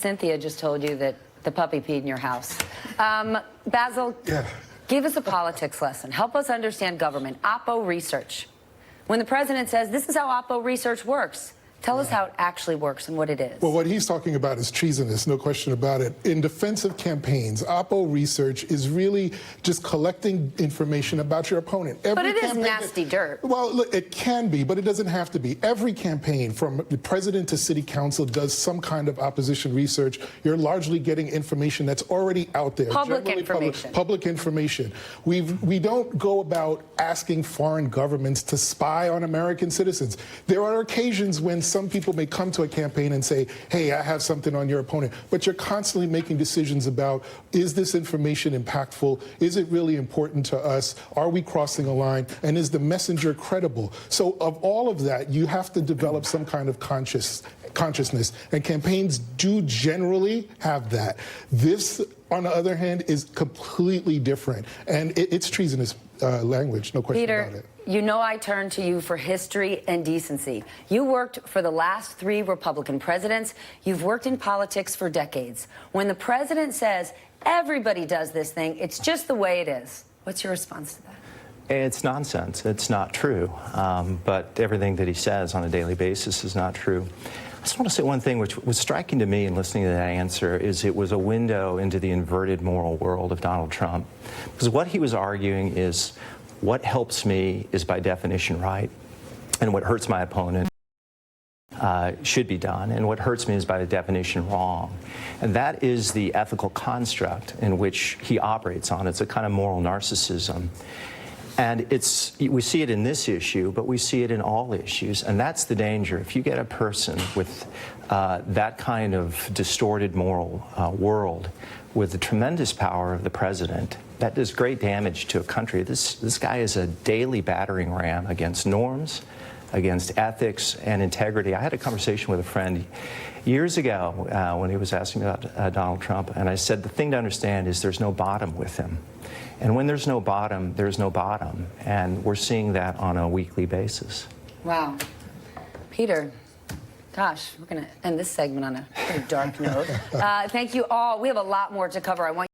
Cynthia just told you that the puppy peed in your house. Basil, Yeah. Give us a politics lesson. Help us understand government. Oppo research. When the president says this is how Oppo research works, tell us how it actually works and what it is. Well, what he's talking about is treasonous, no question about it. In defensive campaigns, Oppo research is really just collecting information about your opponent. But it is nasty dirt. Well, look, it can be, but it doesn't have to be. Every campaign, from the president to city council, does some kind of opposition research. You're largely getting information that's already out there. Public information. Public information. We don't go about asking foreign governments to spy on American citizens. There are occasions when some people may come to a campaign and say, hey, I have something on your opponent, but you're constantly making decisions about, is this information impactful? Is it really important to us? Are we crossing a line? And is the messenger credible? So of all of that, you have to develop some kind of consciousness, and campaigns do generally have that. This, on the other hand, is completely different, and it's treasonous language, no question about it. You know I turn to you for history and decency. You worked for the last 3 Republican presidents. You've worked in politics for decades. When the president says, everybody does this thing, it's just the way it is, what's your response to that? It's nonsense. It's not true. But everything that he says on a daily basis is not true. I just want to say one thing which was striking to me in listening to that answer is it was a window into the inverted moral world of Donald Trump. Because what he was arguing is what helps me is by definition right, and what hurts my opponent should be done, and what hurts me is by definition wrong. And that is the ethical construct in which he operates on. It's a kind of moral narcissism. And we see it in this issue, but we see it in all issues, and that's the danger. If you get a person with that kind of distorted moral world, with the tremendous power of the president, that does great damage to a country. This guy is a daily battering ram against norms, against ethics and integrity. I had a conversation with a friend years ago when he was asking about Donald Trump, and I said the thing to understand is there's no bottom with him. And when there's no bottom, there's no bottom. And we're seeing that on a weekly basis. Wow. Peter, gosh, we're going to end this segment on a pretty dark note. Thank you all. We have a lot more to cover. I want